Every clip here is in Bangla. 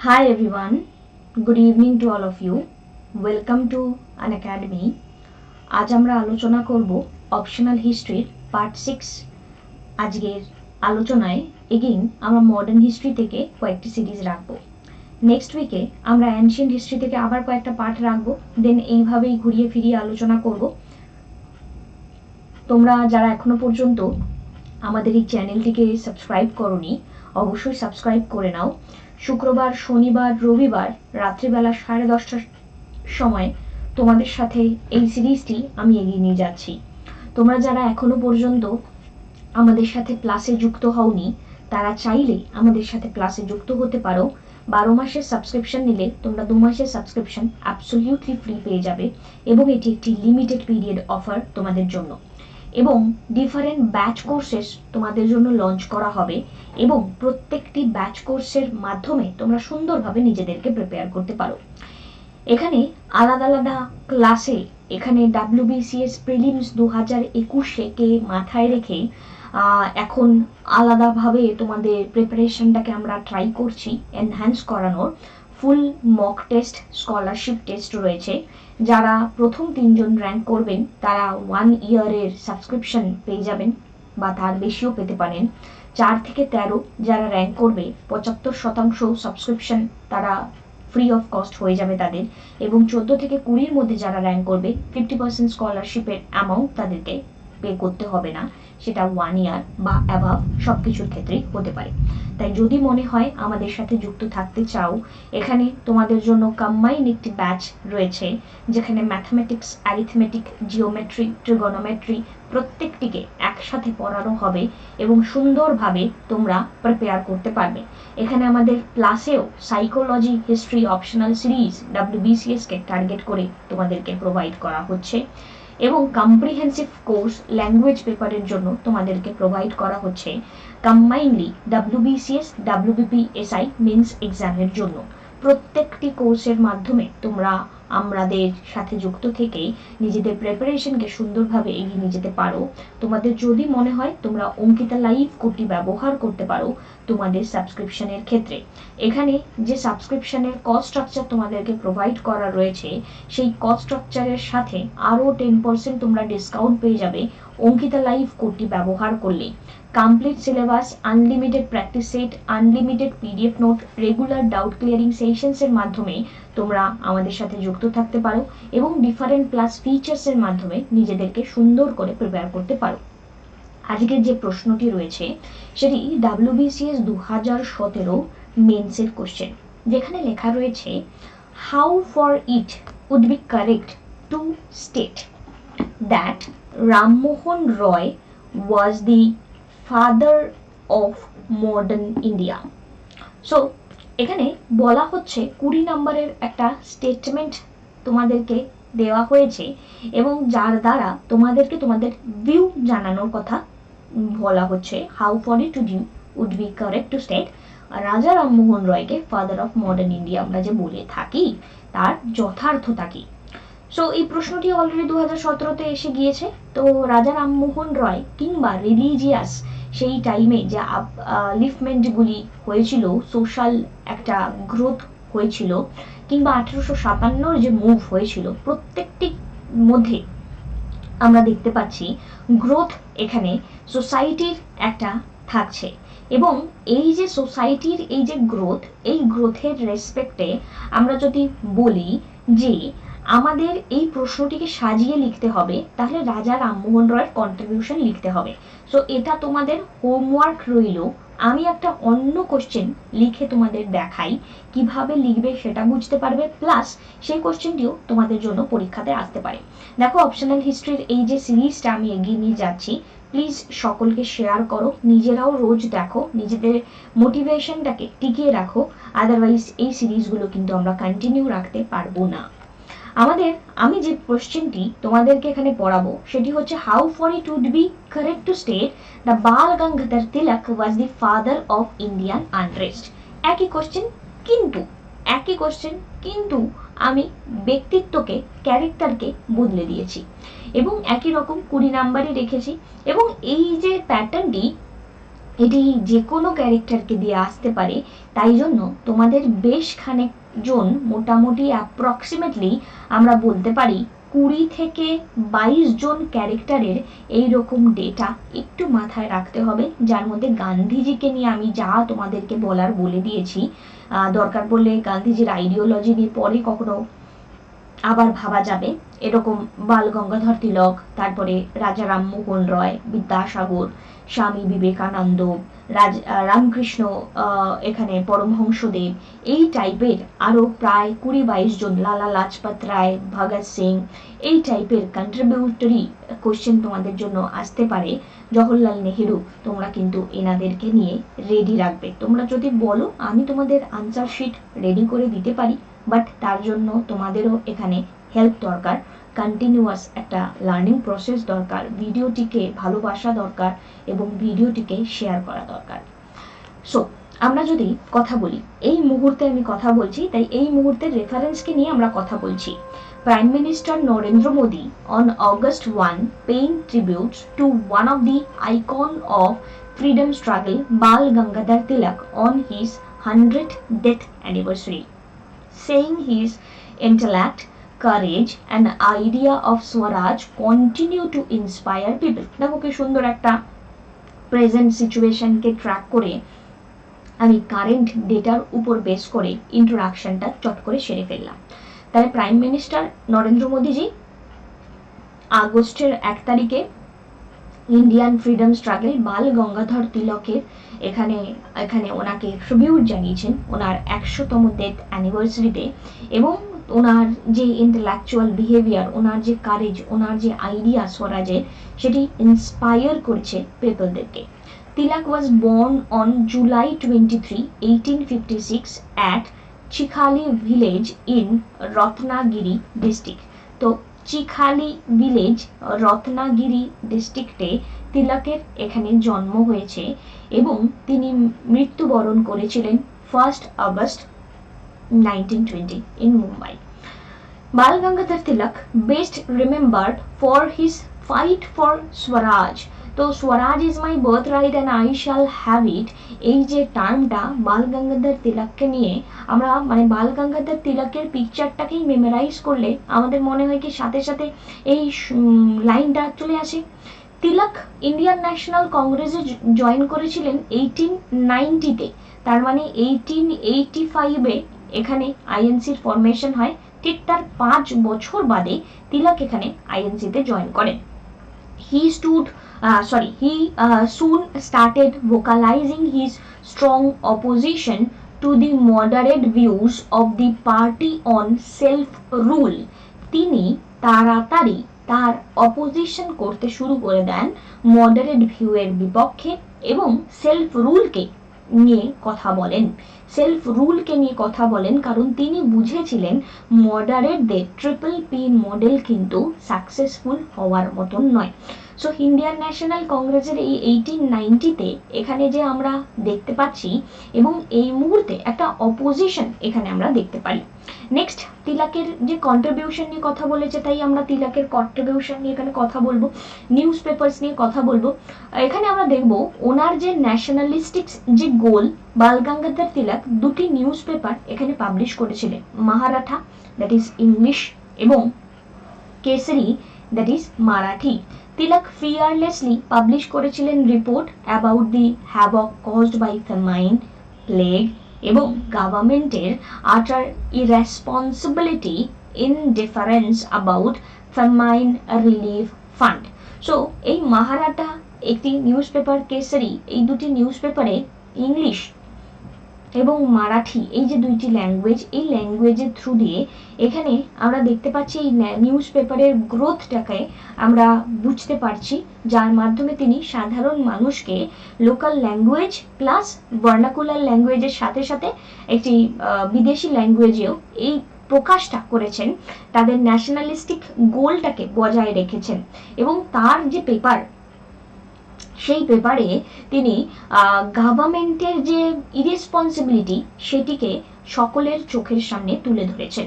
Hi everyone, good evening to all of you. Welcome to an academy. আজ আমরা আলোচনা করব অপশনাল হিস্ট্রির পার্ট 6। আজকের আলোচনায় এগেইন আমরা মডার্ন হিস্ট্রি থেকে কয়েকটি সিরিজ রাখবো। নেক্সট উইকে আমরা অ্যানশিয়েন্ট হিস্ট্রি থেকে আবার কয়েকটা পার্ট রাখবো, দেন এইভাবেই ঘুরিয়ে ফিরিয়ে আলোচনা করব। তোমরা যারা এখনো পর্যন্ত আমাদের এই চ্যানেলটিকে সাবস্ক্রাইব করোনি অবশ্যই সাবস্ক্রাইব করে নাও। শুক্রবার, শনিবার, রবিবার রাত্রিবেলা 10:30টার সময় তোমাদের সাথে এই সিরিজটি আমি এগিয়ে নিয়ে যাচ্ছি। তোমরা যারা এখনো পর্যন্ত আমাদের সাথে ক্লাসে যুক্ত হওনি তারা চাইলে আমাদের সাথে ক্লাসে যুক্ত হতে পারো। 12 মাসের সাবস্ক্রিপশন নিলে তোমরা 2 মাসের সাবস্ক্রিপশন অ্যাবসলিউটলি ফ্রি পেয়ে যাবে এবং এটি একটি লিমিটেড পিরিয়ড অফার তোমাদের জন্য। এবং ডিফারেন্ট ব্যাচ কোর্সেস তোমাদের জন্য লঞ্চ করা হবে এবং প্রত্যেকটি ব্যাচ কোর্সের মাধ্যমে তোমরা সুন্দরভাবে নিজেদেরকে প্রিপেয়ার করতে পারো। এখানে আলাদা আলাদা ক্লাসে এখানে WBCS প্রিলিমস 2021-কে মাথায় রেখে এখন আলাদাভাবে তোমাদের প্রিপারেশনটাকে আমরা ট্রাই করছি এনহ্যান্স করানোর। Full mock test, scholarship test রয়েছে। যারা প্রথম 3 জন র্যাঙ্ক করবেন তারা 1 ইয়ারের সাবস্ক্রিপশন পেয়ে যাবেন বা তার বেশিও পেতে পারেন। 4 থেকে 13 যারা র্যাঙ্ক করবে 75% সাবস্ক্রিপশন তারা ফ্রি অফ কস্ট হয়ে যাবে তাদের, এবং 14 থেকে 20-র মধ্যে যারা র্যাঙ্ক করবে 50% স্কলারশিপের অ্যামাউন্ট তাদেরকে পে করতে হবে না, সেটা 1 ইয়ার বা অ্যাভাব সব কিছুর ক্ষেত্রেই হতে পারে। তাই যদি মনে হয় আমাদের সাথে যুক্ত থাকতে চাও, এখানে তোমাদের জন্য কম্বাইন একটি ব্যাচ রয়েছে যেখানে ম্যাথমেটিক্স, অ্যারিথমেটিক, জিওমেট্রি, ট্রিগোনোমেট্রি প্রত্যেকটিকে একসাথে পড়ানো হবে এবং সুন্দরভাবে তোমরা প্রিপেয়ার করতে পারবে। এখানে আমাদের ক্লাসেও সাইকোলজি, হিস্ট্রি অপশনাল সিরিজ WBCS-কে টার্গেট করে তোমাদেরকে প্রোভাইড করা হচ্ছে এবং কম্প্রিহেন্সিভ কোর্স ল্যাঙ্গুয়েজ পেপারের জন্য তোমাদেরকে প্রোভাইড করা হচ্ছে কম্বাইনলি WBCS, WBPSI মেন্স এক্সামের জন্য। প্রত্যেকটি কোর্সের মাধ্যমে তোমরা আমাদের সাথে যুক্ত থেকে নিজেদের প্রিপারেশনকে সুন্দরভাবে এগিয়ে নিয়ে যেতে পারো। তোমাদের যদি মনে হয় তোমরা অঙ্কিতা লাইভ কোডটি ব্যবহার করতে পারো তোমাদের সাবস্ক্রিপশনের ক্ষেত্রে। এখানে যে সাবস্ক্রিপশনের কস্ট স্ট্রাকচার তোমাদেরকে প্রোভাইড করা রয়েছে সেই কস্ট স্ট্রাকচারের সাথে আরও 10% তোমরা ডিসকাউন্ট পেয়ে যাবে অঙ্কিতা লাইভ কোডটি ব্যবহার করলে। Complete syllabus, unlimited practice set, unlimited PDF note, regular doubt clearing সেশনসের মাধ্যমে তোমরা আমাদের সাথে যুক্ত থাকতে পারো এবং ডিফারেন্ট ক্লাস ফিচার্সের মাধ্যমে নিজেদেরকে সুন্দর করে প্রিপেয়ার করতে পারো। আজকের যে প্রশ্নটি রয়েছে সেটি WBCS 2017 মেন্সের কোশ্চেন, যেখানে লেখা রয়েছে how far it would be correct to state that Rammohan Roy was the father of modern India. So এখানে বলা হচ্ছে 20 নম্বরের একটা স্টেটমেন্ট তোমাদেরকে দেওয়া হয়েছে এবং যার দ্বারা তোমাদেরকে তোমাদের ভিউ জানানোর কথা বলা হচ্ছে। How far it would be correct to state Raja Rammohan রয়কে ফাদার অফ মডার্ন ইন্ডিয়া আমরা যে বলে থাকি তার যথার্থতা কি। সো এই প্রশ্নটি অলরেডি 2017-তে এসে গিয়েছে। তো রাজা রামমোহন রয় কিংবা রিলিজিয়াস সেই টাইমে যে লিফমেন্টগুলি হয়েছিল, সোশ্যাল একটা গ্রোথ হয়েছিল, কিংবা 1857-র যে মুভ হয়েছিল, প্রত্যেকটির মধ্যে আমরা দেখতে পাচ্ছি গ্রোথ এখানে সোসাইটির একটা থাকছে। এবং এই যে সোসাইটির এই যে গ্রোথ, এই গ্রোথের রেসপেক্টে আমরা যদি বলি যে আমাদের এই প্রশ্নটিকে সাজিয়ে লিখতে হবে, তাহলে রাজা রামমোহন রয়ের কন্ট্রিবিউশন লিখতে হবে। সো এটা তোমাদের হোমওয়ার্ক রইল। আমি একটা অন্য কোশ্চেন লিখে তোমাদের দেখাই, কিভাবে লিখবে সেটা বুঝতে পারবে, প্লাস সেই কোশ্চেনটিও তোমাদের জন্য পরীক্ষাতে আসতে পারে। দেখো, অপশনাল হিস্ট্রির এই যে সিরিজটা আমি এগিয়ে নিয়ে যাচ্ছি, প্লিজ সকলকে শেয়ার করো, নিজেরাও রোজ দেখো, নিজেদের মোটিভেশনটাকে টিকিয়ে রাখো, আদারওয়াইজ এই সিরিজগুলো কিন্তু আমরা কন্টিনিউ রাখতে পারবো না। আমি যে কোশ্চেনটি তোমাদেরকে এখানে পড়াবো সেটি হচ্ছে how far it would be correct to state the Bal Gangadhar Tilak was the father of Indian unrest. একই কোশ্চেন কিন্তু আমি ব্যক্তিত্বকে, ক্যারেক্টারকে বদলে দিয়েছি এবং একই রকম 20 নাম্বারই রেখেছি। এবং এই যে প্যাটার্নটি, এটি যে কোনো ক্যারেক্টারকে দিয়ে আসতে পারে, তাই জন্য তোমাদের বেশ খানিক জন, মোটামুটি অ্যাপ্রক্সিমেটলি আমরা বলতে পারি 20 থেকে 22 জন ক্যারেক্টারের এইরকম ডেটা একটু মাথায় রাখতে হবে, যার মধ্যে গান্ধীজিকে নিয়ে আমি যা তোমাদেরকে বলার বলে দিয়েছি। দরকার পড়লে গান্ধীজির আইডিওলজি নিয়ে পরে কখনো আবার ভাবা যাবে। এরকম বাল গঙ্গাধর তিলক, তারপরে রাজা রামমোহন রয়, বিদ্যাসাগর, স্বামী বিবেকানন্দ, রামকৃষ্ণ, এখানে পরমহংসদেব, এই টাইপের আরো প্রায় 20-22 জন, লালা লাজপত রায়, ভগৎ সিং, এই টাইপের কন্ট্রিবিউটরি কোশ্চেন তোমাদের জন্য আসতে পারে। জওহরলাল নেহেরু, তোমরা কিন্তু এনাদেরকে নিয়ে রেডি রাখবে। তোমরা যদি বলো আমি তোমাদের আনসার শিট রেডি করে দিতে পারি, বাট তার জন্য তোমাদেরও এখানে হেল্প দরকার, কন্টিনিউয়াস একটা লার্নিং প্রসেস দরকার, ভিডিওটিকে ভালোবাসা দরকার এবং ভিডিওটিকে শেয়ার করা দরকার। সো আমরা যদি কথা বলি, এই মুহূর্তে আমি কথা বলছি, তাই এই মুহূর্তের রেফারেন্সকে নিয়ে আমরা কথা বলছি। Prime minister Narendra Modi on August 1 paying tribute to one of the icon of freedom struggle, Bal Gangadhar Tilak, on his 100th death anniversary, saying his intellect, courage and idea of Swaraj continue to inspire people. দেখো কি সুন্দর একটা প্রেজেন্ট সিচুয়েশনকে ট্র্যাক করে আমি কারেন্ট ডেটার উপর বেস করে ইন্ট্রোডাকশনটা চট করে সেরে ফেললাম। তাহলে প্রাইম মিনিস্টার নরেন্দ্র মোদীজি আগস্টের 1 তারিখে ইন্ডিয়ান ফ্রিডম স্ট্রাগল বাল গঙ্গাধর তিলকের এখানে ওনাকে ট্রিবিউট জানিয়েছেন ওনার 100তম ডেথ অ্যানিভার্সারিতে, এবং ওনার যে ইন্টেলেকচুয়াল বিহেভিয়ার, ওনার যে কারেজ, ওনার যে আইডিয়া স্বরাজের, সেটি ইন্সপায়ার করেছে পিপলদেরকে। Tilak was born on July 23, 1856 at Chikhali village in Ratnagiri district. তো চিখালি ভিলেজ রত্নাগিরি ডিস্ট্রিক্টে তিলকের এখানে জন্ম হয়েছে এবং তিনি মৃত্যুবরণ করেছিলেন 1 August 1920 in Mumbai. Bal Gangadhar Tilak best remembered for his fight for Swaraj. তো Swaraj is my birthright and I shall have it, এই যে টার্মটা বাল গঙ্গাধর তিলককে নিয়ে আমরা বাল গঙ্গাধর তিলকের পিকচারটাকেই মেমোরাইজ করলে আমাদের মনে হয় কি সাথে সাথে এই লাইনটা চলে আসে। তিলক ইন্ডিয়ান ন্যাশনাল কংগ্রেসে জয়েন করেছিলেন 1890-তে, তার মানে 1885-এ এখানে আইএনসির ফরমেশন হয়। ঠিক তার 5 বছর বাদে তিলক এখানে আইএনসিতে জয়েন করেন। He soon started vocalizing his strong opposition to the moderate views of the party on self-rule. তিনি তাড়াতাড়ি তার অপোজিশন করতে শুরু করে দেন মডারেট ভিউয়ের বিপক্ষে এবং সেলফ রুলকে নিয়ে কথা বলেন। সেলফ রুলকে নিয়ে কথা বলেন কারণ তিনি বুঝেছিলেন মডারেটদের ট্রিপল পি মডেল কিন্তু সাকসেসফুল হওয়ার মতন নয়। সো ইন্ডিয়ান ন্যাশনাল কংগ্রেসের এই 1890-তে এখানে যে আমরা দেখতে পাচ্ছি এবং এই মুহূর্তে একটা অপোজিশন এখানে আমরা দেখতে পারি। নেক্সট তিলকের যে কন্ট্রিবিউশন নিয়ে কথা বলেছে, তাই আমরা তিলকের কন্ট্রিবিউশন নিয়ে এখানে কথা বলবো, নিউজ পেপারস নিয়ে কথা বলবো। এখানে আমরা দেখব ওনার যে ন্যাশনালিস্টিক যে গোল, বাল গঙ্গাধর তিলক দুটি নিউজ পেপার এখানে পাবলিশ করেছিলেন, মাহারাঠা দ্যাট ইজ ইংলিশ এবং Kesari that is Marathi. Tilak fearlessly publish করেছিলেন report about the havoc caused by famine, plague এবং গভর্নমেন্টের utter irresponsibility indifference about famine relief fund. So এই মাহারাঠা একটি নিউজ পেপার, কেসরি, এই দুটি নিউজ পেপারে ইংলিশ এবং মারাঠি এই যে দুইটি ল্যাঙ্গুয়েজ, এই ল্যাঙ্গুয়েজের থ্রু দিয়ে এখানে আমরা দেখতে পাচ্ছি এই নিউজ পেপারের গ্রোথটাকে আমরা বুঝতে পারছি, যার মাধ্যমে তিনি সাধারণ মানুষকে লোকাল ল্যাঙ্গুয়েজ প্লাস ভার্নাকুলার ল্যাঙ্গুয়েজের সাথে সাথে একটি বিদেশি ল্যাঙ্গুয়েজেও এই প্রকাশটা করেছেন, তাদের ন্যাশনালিস্টিক গোলটাকে বজায় রেখেছেন। এবং তার যে পেপার, সেই পেপারে তিনি গভর্নমেন্টের যে ইরেসপন্সিবিলিটি সেটিকে সকলের চোখের সামনে তুলে ধরেছেন।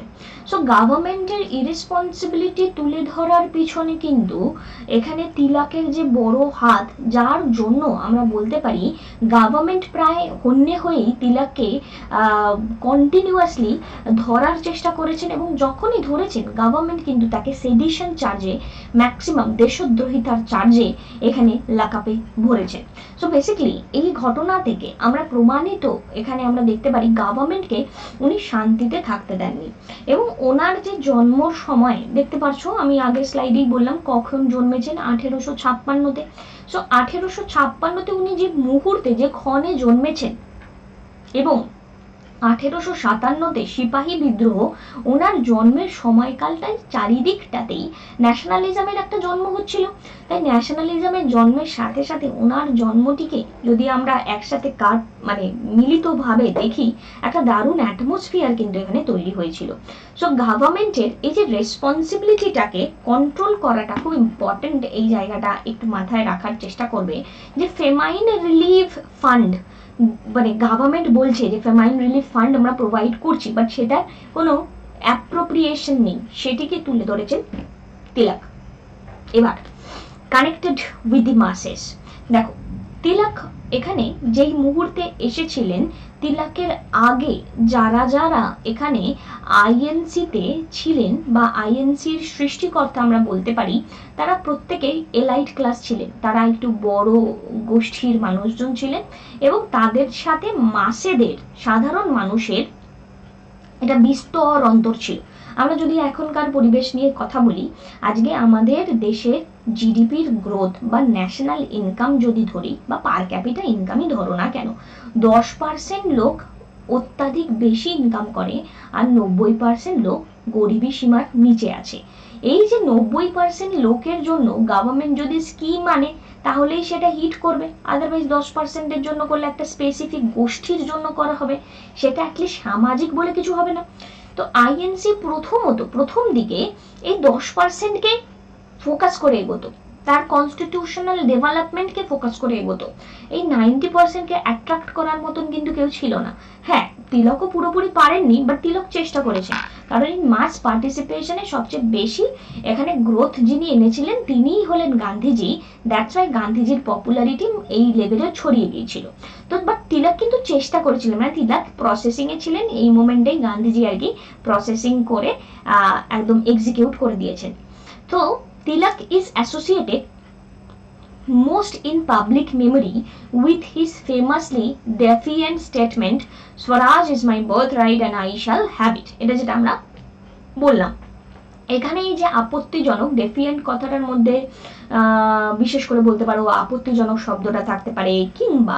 সো গভর্নমেন্টের ইরেসপন্সিবিলিটি তুলে ধরার পিছনে কিন্তু এখানে তিলকের যে বড় হাত, যার জন্য আমরা বলতে পারি গভর্নমেন্ট প্রায় হন্যে হয়েই তিলককে কন্টিনিউয়াসলি ধরার চেষ্টা করেছেন, এবং যখনই ধরেছেন গভর্নমেন্ট কিন্তু তাকে সেডিশন চার্জে, ম্যাক্সিমাম দেশদ্রোহিতার চার্জে এখানে লাকাপে ভরেছেন। সো বেসিক্যালি এই ঘটনা থেকে আমরা প্রমাণিত এখানে আমরা দেখতে পারি গভর্নমেন্টকে উনি শান্তিতে থাকতে দেননি। এবং ওনার যে জন্মর সময় দেখতে পাচ্ছ, আমি আগের স্লাইডেই বললাম কখন জন্মেছেন, 1856-তে। সো 1856-তে উনি যে মুহূর্তে, যে ক্ষণে জন্মেছেন, এবং 1857-তে সিপাহী বিদ্রোহ, ওনার জন্মের সময়কালটাই চারিদিকটাতেই ন্যাশনালিজমের একটা জন্ম হচ্ছিল। তাই ন্যাশনালিজমের জন্মের সাথে সাথে ওনার জন্মটিকে যদি আমরা একসাথে মানে মিলিতভাবে দেখি, একটা দারুণ অ্যাটমসফিয়ার কিন্তু এখানে তৈরি হয়েছিল। সো গভর্নমেন্টের এই যে রেসপন্সিবিলিটিটাকে কন্ট্রোল করাটা খুব ইম্পর্টেন্ট। এই জায়গাটা একটু মাথায় রাখার চেষ্টা করবে যে ফেমাইন রিলিফ ফান্ড, মানে গভর্নমেন্ট বলছে যে ফেমাইন রিলিফ ফান্ড আমরা প্রোভাইড করছি, বাট সেটা কোনো অ্যাপ্রোপ্রিয়েশন নেই, সেটিকে তুলে ধরেছেন তিলক। এবার কানেক্টেড উইথ দি মাসেস, দেখো তিলক এখানে যেই মুহূর্তে এসেছিলেন, তিলকের আগে যারা যারা এখানে আইএনসিতে ছিলেন বা আইএনসির সৃষ্টিকর্তা আমরা বলতে পারি, তারা প্রত্যেকেই এলাইট ক্লাস ছিলেন, তারা একটু বড় গোষ্ঠীর মানুষজন ছিলেন, এবং তাদের সাথে মাসেদের, সাধারণ মানুষের এটা বিস্তর অন্তর ছিল। আমরা যদি এখনকার পরিবেশ নিয়ে কথা বলি, আজকে আমাদের দেশের জিডিপির গ্রোথ বা ন্যাশনাল ইনকাম যদি ধরি, বা পার ক্যাপিটা ইনকামই ধরো না কেন, 10% লোক অত্যাধিক বেশি ইনকাম করে, আর 90% লোক গরিবী সীমার নিচে আছে। এই যে 90% লোকের জন্য গভর্নমেন্ট যদি স্কিম আনে, তাহলেই সেটা হিট করবে, আদারওয়াইজ 10%-এর জন্য করলে একটা স্পেসিফিক গোষ্ঠীর জন্য করা হবে, সেটা অ্যাটলিস্ট সামাজিক বলে কিছু হবে না। তো আইএনসি প্রথম দিকে এই 10%-কে ফোকাস করে এগোতো, তার কনস্টিটিউশনাল ডেভেলপমেন্টকে ফোকাস করে এগোতো। এই 90%-কে অ্যাট্রাক্ট করার মতন কিন্তু কেউ ছিল না। হ্যাঁ, তিলকও পুরোপুরি পারেননি, বাট তিলক চেষ্টা করেছেন, কারণ এই মাস পার্টিসিপেশনে সবচেয়ে বেশি এখানে গ্রোথ যিনি এনেছিলেন তিনিই হলেন গান্ধীজি। দ্যাটস ওয়াই গান্ধীজির পপুলারিটি এই লেভেলে ছড়িয়ে গিয়েছিল। তো বাট তিলক কিন্তু চেষ্টা করেছিলেন, মানে তিলক প্রসেসিংয়ে ছিলেন, এই মোমেন্টেই গান্ধীজি আর কি প্রসেসিং করে একদম এক্সিকিউট করে দিয়েছেন। তো Tilak is associated most in public memory with his famously defiant statement, Swaraj is my birthright and I shall have it. এটা যেটা আমরা বললাম, এখানে এই যে আপত্তিজনক, ডেফিয়েন্ট কথাটার মধ্যে বিশেষ করে বলতে পারো আপত্তিজনক শব্দটা থাকতে পারে, কিংবা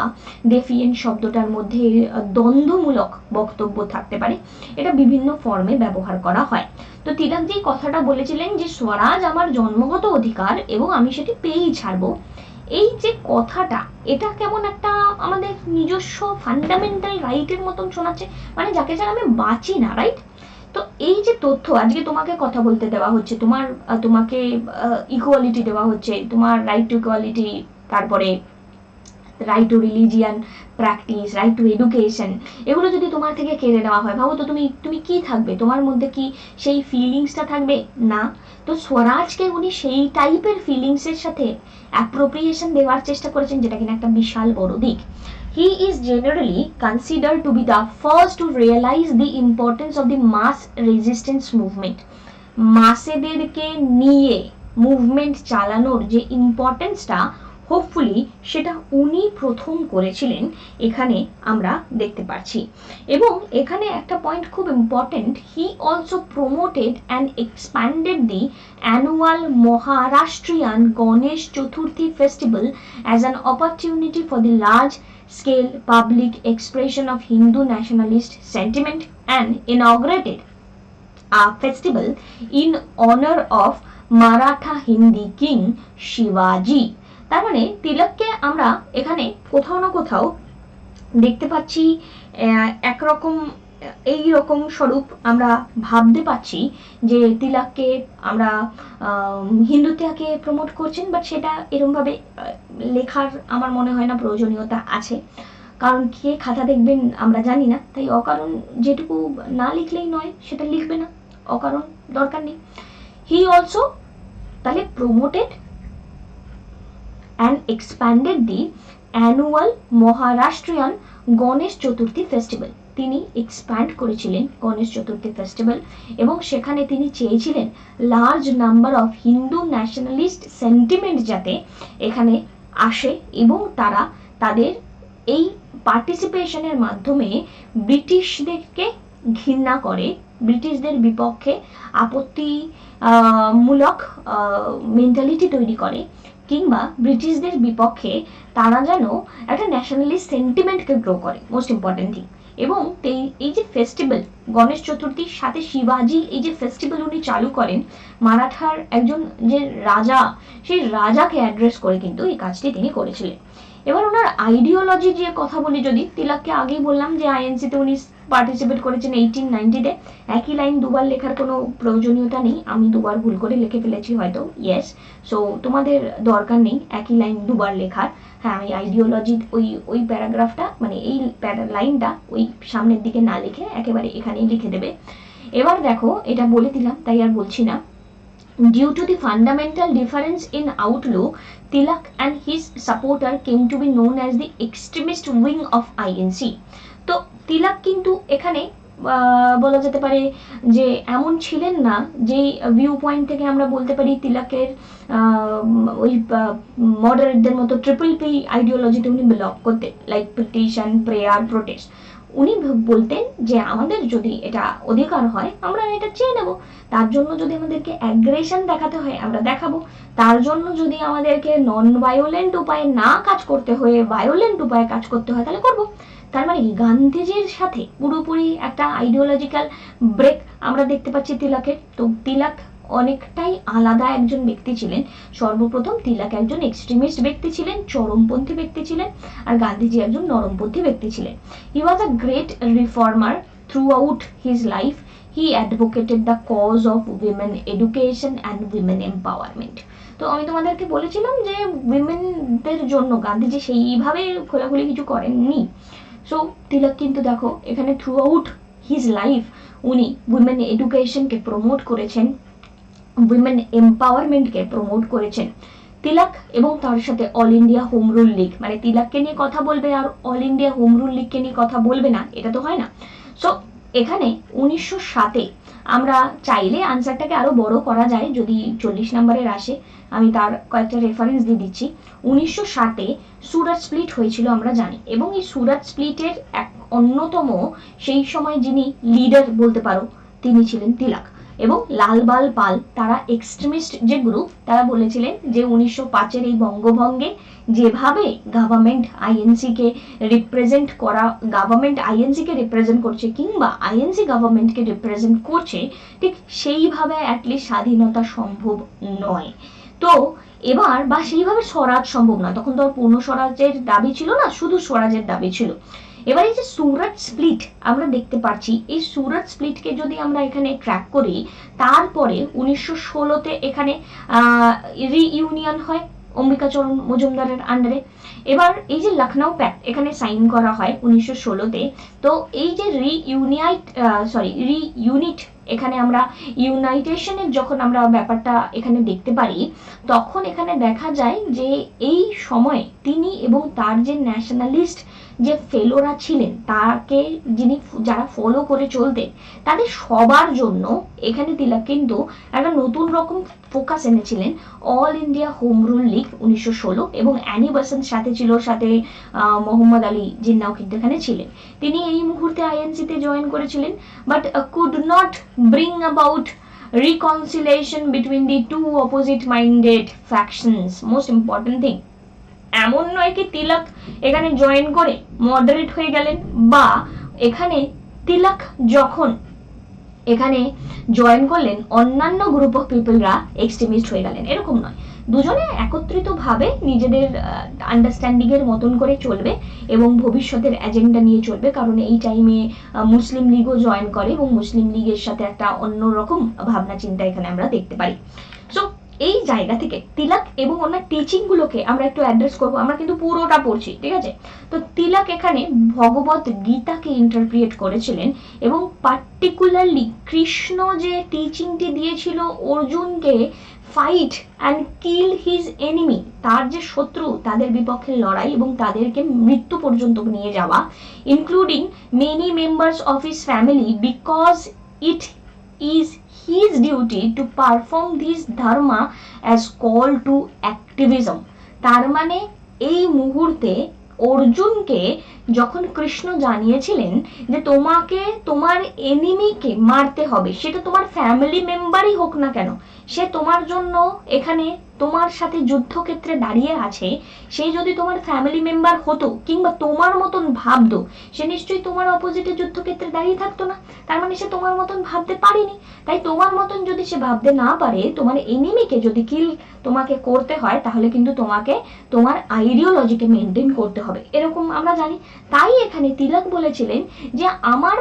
ডেফিয়েন্ট শব্দটার মধ্যে দ্বন্দ্বমূলক বক্তব্য থাকতে পারে, এটা বিভিন্ন ফর্মে ব্যবহার করা হয়। তো তিলক যে কথাটা বলেছিলেন যে স্বরাজ আমার জন্মগত অধিকার এবং আমি সেটি পেয়েই ছাড়বো, এই যে কথাটা, এটা কেমন একটা আমাদের নিজস্ব ফান্ডামেন্টাল রাইটের মতন শোনাচ্ছে, মানে যাকে ছাড়া আমি বাঁচি না, রাইট? তো এই যে তথ্য, আজকে তোমাকে কথা বলতে দেওয়া হচ্ছে, তোমাকে ইকুয়ালিটি দেওয়া হচ্ছে, তোমার রাইট টু ইকুয়ালিটি, তারপরে right two religion practice, right two education, এগুলো যদি তোমার থেকে কেড়ে নেওয়া হয়, ভাবো তো তুমি কি থাকবে, তোমার মধ্যে কি সেই ফিলিংসটা থাকবে? না। তো স্বরাজকে উনি সেই টাইপের ফিলিংসের সাথে অ্যাপ্রোপ্রিয়েশন দেওয়ার চেষ্টা করেছেন, যেটা কিনা একটা বিশাল বড় দিক। He is generally considered to be the first to realize the importance of the mass resistance movement. মাসেদেরকে নিয়ে মুভমেন্ট চালানোর যে ইম্পর্টেন্সটা, হোপফুলি সেটা উনি প্রথম করেছিলেন, এখানে আমরা দেখতে পাচ্ছি। এবং এখানে একটা পয়েন্ট খুব important, he also promoted and expanded the annual Maharashtrian Ganesh Chaturthi festival as an opportunity for the large scale public expression of Hindu nationalist sentiment, and inaugurated a festival in honor of Maratha Hindi king Shivaji. তার মানে তিলককে আমরা এখানে কোথাও না কোথাও দেখতে পাচ্ছি একরকম এই রকম স্বরূপ আমরা ভাবতে পাচ্ছি যে তিলককে আমরা হিন্দুত্বকে প্রমোট করছেন, বাট সেটা এরকমভাবে লেখার আমার মনে হয় না প্রয়োজনীয়তা আছে। কারণ কে খাতা দেখবেন আমরা জানি না, তাই অকারণ যেটুকু না লিখলেই নয় সেটা লিখবে না, অকারণ দরকার নেই। হি অলসো তাহলে promoted and expanded the annual Maharashtrian Ganesh Chaturthi festival. তিনি এক্সপ্যান্ড করেছিলেন গণেশ চতুর্থী ফেস্টিভ্যাল এবং সেখানে তিনি চেয়েছিলেন large number of Hindu nationalist sentiment যাতে এখানে আসে এবং তারা তাদের এই পার্টিসিপেশনের মাধ্যমে ব্রিটিশদেরকে ঘৃণা করে, ব্রিটিশদের বিপক্ষে আপত্তি মূলক মেন্টালিটি তৈরি করে, কিংবা ব্রিটিশদের বিপক্ষে তারা যেন একটা ন্যাশনালিস্ট সেন্টিমেন্টকে গ্রো করে, মোস্ট ইম্পর্টেন্ট থিং। এবং এই যে ফেস্টিভ্যাল গণেশ চতুর্থীর সাথে শিবাজি এই যে ফেস্টিভ্যাল উনি চালু করেন, মারাঠার একজন যে রাজা, সেই রাজাকে অ্যাড্রেস করে কিন্তু এই কাজটি তিনি করেছিলেন। এবার ওনার আইডিওলজি যে কথা বলি, যদি তিলককে আগেই বললাম যে আইএনসিতে উনি পার্টিসিপেট করেছেন 1890-তে। একই লাইন দুবার লেখার কোনো প্রয়োজনীয়তা নেই, আমি দুবার ভুল করে লিখে ফেলেছি হয়তো, ইয়েস। সো তোমাদের দরকার নেই একই লাইন দুবার লেখার। হ্যাঁ, আমি আইডিওলজি ওই প্যারাগ্রাফটা মানে এই লাইনটা ওই সামনের দিকে না লিখে একেবারে এখানেই লিখে দেবে। এবার দেখো, এটা বলে দিলাম তাই আর বলছি না। Due to the fundamental difference in outlook, Tilak and his supporter came to be known as the extremist wing of INC. তো তিলক কিন্তু এখানে বলা যেতে পারে যে এমন ছিলেন না যে ভিউ পয়েন্ট থেকে আমরা বলতে পারি তিলকের ওই মডারেটদের মতো ট্রিপল পি আইডিওলজিতে উনি বিলং করতেন, লাইক পিটিশন, প্রেয়ার, প্রোটেস্ট। উনি বলতেন যে আমাদের যদি এটা অধিকার হয় আমরা এটা চেয়ে নেব, তার জন্য যদি আমাদেরকে অ্যাগ্রেশন দেখাতে হয় আমরা দেখাবো, তার জন্য যদি আমাদেরকে নন ভায়োলেন্ট উপায়ে না কাজ করতে হয়ে ভায়োলেন্ট উপায়ে কাজ করতে হয় তাহলে করবো। তার মানে গান্ধীজির সাথে পুরোপুরি একটা আইডিওলজিক্যাল ব্রেক আমরা দেখতে পাচ্ছি তিলকের। তো তিলক অনেকটাই আলাদা একজন ব্যক্তি ছিলেন। সর্বপ্রথম তিলক একজন এক্সট্রিমিস্ট ব্যক্তি ছিলেন, চরমপন্থী ব্যক্তি ছিলেন, আর গান্ধীজি একজন নরমপন্থী ব্যক্তি ছিলেন। He was a great reformer throughout his life. He advocated the cause of women education and women empowerment. তো আমি তোমাদেরকে বলেছিলাম যে উইমেনদের জন্য গান্ধীজি সেইভাবে খোলাখুলি কিছু করেননি। সো তিলক কিন্তু দেখো এখানে থ্রু আউট হিজ লাইফ উনি উইমেন এডুকেশনকে প্রমোট করেছেন, উইমেন এম্পাওয়ারমেন্টকে প্রমোট করেছেন। তিলক এবং তার সাথে all India home rule League, মানে তিলককে নিয়ে কথা বলবে আর অল ইন্ডিয়া হোম রুল লীগকে নিয়ে কথা বলবে না, এটা তো হয় না। সো এখানে 1907-এ আমরা চাইলে আনসারটাকে আরো বড় করা যায় যদি 40 নম্বরের আসে, আমি তার কয়েকটা রেফারেন্স দিয়ে দিচ্ছি। 1907-এ সুরাট স্প্লিট হয়েছিল আমরা জানি, এবং এই সুরাট স্প্লিটের এক অন্যতম সেই সময় যিনি লিডার বলতে পারো তিনি ছিলেন তিলক। এবং লালবাল পাল তারা এক্সট্রিমিস্ট যে গ্রুপ, তারা বলেছিলেন যে 1905-এর এই বঙ্গভঙ্গে যেভাবে গভর্নমেন্ট আইএনসিকে রিপ্রেজেন্ট করা, গভর্নমেন্ট আইএনসিকে রিপ্রেজেন্ট করছে কিংবা আইএনসি গভর্নমেন্টকে রিপ্রেজেন্ট করছে, ঠিক সেইভাবে অ্যাটলিস্ট স্বাধীনতা সম্ভব নয়। তো এবার বা সেইভাবে স্বরাজ সম্ভব নয়, তখন তো পূর্ণ স্বরাজের দাবি ছিল না, শুধু স্বরাজের দাবি ছিল। এবার এই যে সুরাট স্প্লিট আমরা দেখতে পাচ্ছি, এই সুরাট স্প্লিটকে যদি আমরা এখানে ট্র্যাক করি, তারপরে 1916-তে এখানে রিইউনিয়ন হয় অম্বিকাচরণ মজুমদারের আন্ডারে। এবার এই যে লখনৌ প্যাক্ট এখানে সাইন করা হয় 1916-তে। তো এই যে রিইউনিট এখানে আমরা ইউনাইটেশনের যখন আমরা ব্যাপারটা এখানে দেখতে পারি, তখন এখানে দেখা যায় যে এই সময় তিনি এবং তার যে ন্যাশনালিস্ট যে ফেলোরা ছিলেন, তাকে যারা ফলো করে চলতেন, তাদের সবার জন্য এখানে তিলক কিন্তু একটা নতুন রকম ফোকাস এনেছিলেন। All India home rule League 1916, এবং অ্যানি বেসেন্ট সাথে ছিল, সাথে মোহাম্মদ আলী জিন্নাও কিন্তু এখানে ছিলেন। তিনি এই মুহূর্তে আইএনসিতে জয়েন করেছিলেন, but could not bring about reconciliation between the two opposite minded factions. Most important thing, এমন নয় কি তিলক এখানে জয়েন করে মডারেট হয়ে গেলেন, বা এখানে তিলক যখন এখানে জয়েন করলেন অন্যান্য গ্রুপ অফ পিপলরা এক্সট্রিমিস্ট হয়ে গেলেন, এরকম নয়। দুজনে একত্রিতভাবে নিজেদের আন্ডারস্ট্যান্ডিং এর মতন করে চলবে এবং ভবিষ্যতের এজেন্ডা নিয়ে চলবে, কারণ এই টাইমে মুসলিম লীগও জয়েন করে এবং মুসলিম লীগের সাথে একটা অন্যরকম ভাবনা চিন্তা এখানে আমরা দেখতে পারি। সো এই জায়গা থেকে তিলক এবং ওনার টিচিং গুলোকে আমরা একটু অ্যাড্রেস করবো। আমরা কিন্তু পুরোটা পড়ছি, ঠিক আছে? তো তিলক এখানে ভগবত গীতাকে ইন্টারপ্রিয়েট করেছিলেন এবং পার্টিকুলারলি কৃষ্ণ যে টিচিংটি দিয়েছিল অর্জুনকে, fight and kill his enemy, তার যে শত্রু তাদের বিপক্ষে লড়াই এবং তাদেরকে মৃত্যু পর্যন্ত নিয়ে যাওয়া, including many members of his family, because it is his duty to perform this dharma as call to activism। তার মানে এই মুহূর্তে অর্জুনকে যখন কৃষ্ণ জানিয়েছিলেন যে তোমাকে তোমার এনিমিকে মারতে হবে, সেটা তোমার ফ্যামিলি মেম্বারই হোক না কেন, সে তোমার জন্য এখানে তোমার সাথে যুদ্ধক্ষেত্রে দাঁড়িয়ে আছে, সে যদি তোমার ফ্যামিলি মেম্বার হতো কিংবা তোমার মতন ভাবতো, সে নিশ্চয়ই তোমার অপোজিটে যুদ্ধক্ষেত্রে দাঁড়িয়ে থাকতো না। তার মানে সে তোমার মতন ভাবতে পারেনি। তাই তোমার মতন যদি সে ভাবতে না পারে, তোমার এনিমিকে যদি কিল তোমাকে করতে হয়, তাহলে কিন্তু তোমাকে তোমার আইডিওলজিকে মেনটেন করতে হবে, এরকম আমরা জানি। তাই এখানে তিলক বলেছিলেন যে আমার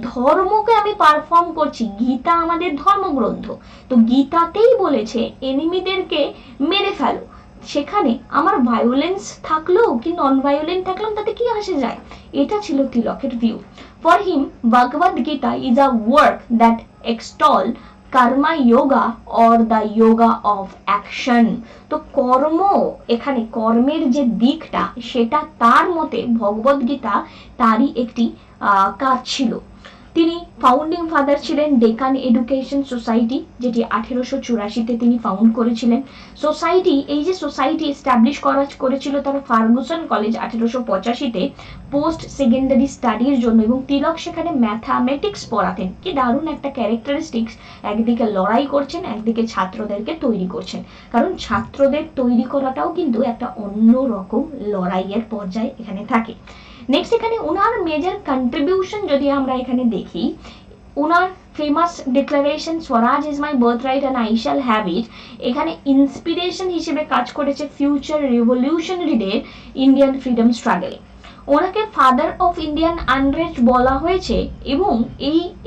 ধর্মকে আমি পারফর্ম করছি। গীতা আমাদের ধর্মগ্রন্থ, তো গীতাতেই বলেছে এনিমিদেরকে মেরে ফেলো। সেখানে আমার ভায়োলেন্স থাকলেও কি নন ভায়োলেন্ট থাকলাম তাতে কি আসে যায়, এটা ছিল তিলকের view. For him Bhagavad Gita is a work that extol karma yoga or the yoga of action. তো কর্ম, এখানে কর্মের যে দিকটা, সেটা তার মতে ভগবদ গীতা তারই একটি কাজ ছিল। তিনি ফাউন্ডিং ফাদার ছিলেন ডেকান এডুকেশন সোসাইটি, যেটি 1884-তে তিনি ফাউন্ড করেছিলেন। সোসাইটি, এই যে সোসাইটি এস্টাবলিশ করেছিল তারা ফার্গুসন কলেজ 1885-তে পোস্ট সেকেন্ডারি স্টাডির জন্য, এবং তিলক সেখানে ম্যাথামেটিক্স পড়াতেন। কি দারুণ একটা ক্যারেক্টারিস্টিক্স, একদিকে লড়াই করছেন, একদিকে ছাত্রদেরকে তৈরি করছেন। কারণ ছাত্রদের তৈরি করাটাও কিন্তু একটা অন্য রকম লড়াইয়ের পর্যায়ে এখানে থাকে। নেক্সট এখানে ওনার মেজর কন্ট্রিবিউশন যদি আমরা এখানে দেখি, ওনার famous declaration Swaraj is my birthright and I shall have it, এখানে ইন্সপিরেশন হিসেবে কাজ করেছে ফিউচার রিভলিউশনারিদের ইন্ডিয়ান ফ্রিডম স্ট্রাগলে। ওনাকে ফাদার অফ ইন্ডিয়ান আনরেস্ট বলা হয়েছে, এবং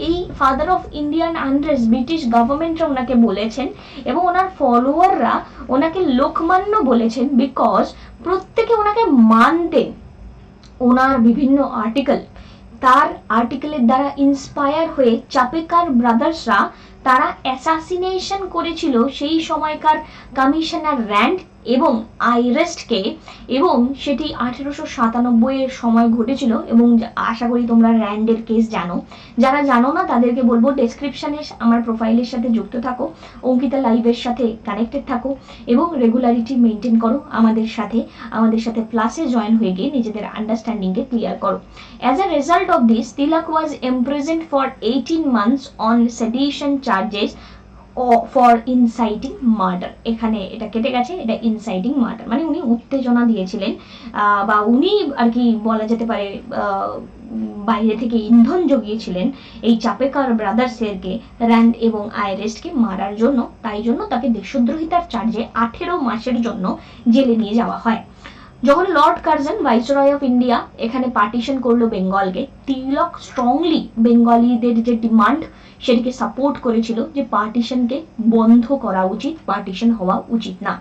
এই father of Indian unrest British গভর্নমেন্টরা ওনাকে বলেছেন, এবং ওনার ফলোয়াররা ওনাকে লোকমান্য বলেছেন, বিকজ প্রত্যেকে ওনাকে মানতেন। ওনার বিভিন্ন আর্টিকেল, তার আর্টিকেলের দ্বারা ইন্সপায়ার হয়ে চাপেকার ব্রাদার্সরা তারা অ্যাসাসিনেশন করেছিল সেই সময়কার কমিশনার র্যান্ড এবং আইরেস্টকে, এবং সেটি 1897-এর সময় ঘটেছিল। এবং আশা করি তোমরা র্যান্ডের কেস জানো। যারা জানো না তাদেরকে বলবো ডেসক্রিপশনে আমার প্রোফাইলের সাথে যুক্ত থাকো, অঙ্কিতা লাইভের সাথে কানেক্টেড থাকো এবং রেগুলারিটি মেনটেন করো আমাদের সাথে প্লাসে জয়েন হয়ে গিয়ে নিজেদের আন্ডারস্ট্যান্ডিংকে ক্লিয়ার করো। As a result of this, Tilak was imprisoned for 18 months on sedition charges for inciting murder. এখানে এটা কেটে গেছে, এটা ইনসাইটিং মার্ডার মানে উনি উত্তেজনা দিয়েছিলেন, বা উনি আর কি বলা যেতে পারে বাইরে থেকে ইন্ধন জুগিয়েছিলেন এই চাপেকার ব্রাদার্সেরকে, র্যান্ড এবং আইরেস্টকে মারার জন্য। তাই জন্য তাকে দেশদ্রোহিতার চার্জে 18 মাসের জন্য জেলে নিয়ে যাওয়া হয়। যখন Lord Curzon viceroy of India এখানে পার্টিশন করলো বেঙ্গলকে, তিলক স্ট্রংলি বেঙ্গলিদের যে ডিমান্ড সেটিকে সাপোর্ট করেছিল যে পার্টিশনকে বন্ধ করা উচিত, পার্টিশন হওয়া উচিত না।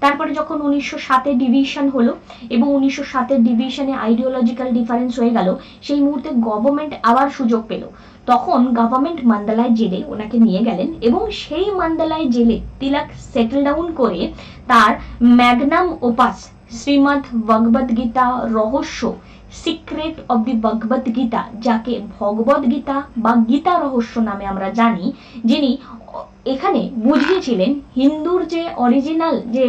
তারপরে যখন 1907-এ ডিভিশন হলো এবং 1907-এর ডিভিশনে আইডিওলজিক্যাল ডিফারেন্স হয়ে গেল, সেই মুহূর্তে গভর্নমেন্ট আবার সুযোগ পেল। তখন গভর্নমেন্ট মান্দালায় জেলে ওনাকে নিয়ে গেলেন, এবং সেই মান্দালায় জেলে তিলক সেটেল ডাউন করে তার ম্যাগনাম ওপাস শ্রীমদ ভগবদ গীতা রহস্য, সিক্রেট অফ দি ভগবদ গীতা, যাকে ভগবদ গীতা বা গীতা রহস্য নামে আমরা জানি, যিনি এখানে বুঝিয়েছিলেন হিন্দুর যে অরিজিনাল যে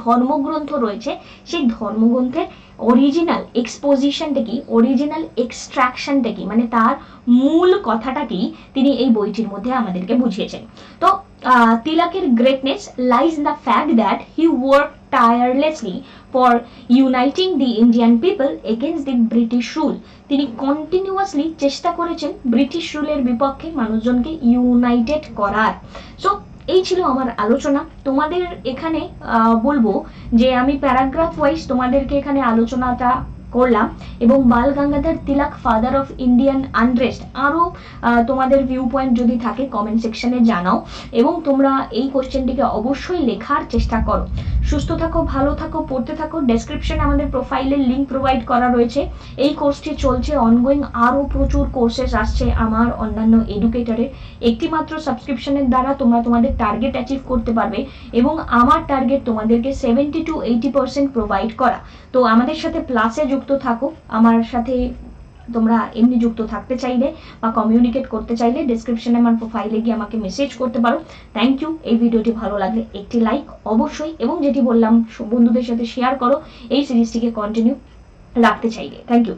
ধর্মগ্রন্থ রয়েছে সেই ধর্মগ্রন্থের অরিজিনাল এক্সপোজিশনটা কি, অরিজিনাল এক্সট্রাকশনটা কি, মানে তার মূল কথাটা কি, তিনি এই বইটির মধ্যে আমাদেরকে বুঝিয়েছেন। তো তিলকের greatness lies in the fact that he work tirelessly for uniting the Indian people against the British rule। তিনি কন্টিনিউয়াসলি চেষ্টা করেছেন ব্রিটিশ রুলের বিপক্ষে মানুষজনকে ইউনাইটেড করার। সো এই ছিল আমার আলোচনা। তোমাদের এখানে বলবো যে আমি প্যারাগ্রাফ ওয়াইজ তোমাদেরকে এখানে আলোচনাটা করলাম, এবং বাল গঙ্গাধর তিলক ফাদার অফ ইন্ডিয়ান আনরেস্ট, আরও তোমাদের ভিউ পয়েন্ট যদি থাকে কমেন্ট সেকশনে জানাও, এবং তোমরা এই কোশ্চেনটিকে অবশ্যই লেখার চেষ্টা করো। সুস্থ থাকো, ভালো থাকো, পড়তে থাকো। ডেসক্রিপশনে আমাদের প্রোফাইলের লিঙ্ক প্রোভাইড করা রয়েছে। এই কোর্সটি চলছে অনগোয়িং, আরও প্রচুর কোর্সেস আসছে আমার অন্যান্য এডুকেটরের। একটি মাত্র সাবস্ক্রিপশনের দ্বারা তোমরা তোমাদের টার্গেট অ্যাচিভ করতে পারবে, এবং আমার টার্গেট তোমাদেরকে 70 to 80% প্রোভাইড করা। তো আমাদের সাথে প্লাসে যুক্ত থাকো। আমার সাথে তোমরা এমনি যুক্ত থাকতে চাইলে বা কমিউনিকেট করতে চাইলে ডেসক্রিপশনে আমার প্রোফাইলে গিয়ে আমাকে মেসেজ করতে পারো। Thank you. এই ভিডিওটি ভালো লাগলে একটি লাইক অবশ্যই, এবং যেটি বললাম বন্ধুদের সাথে শেয়ার করো এই সিরিজটিকে কন্টিনিউ রাখতে চাইলে। Thank you.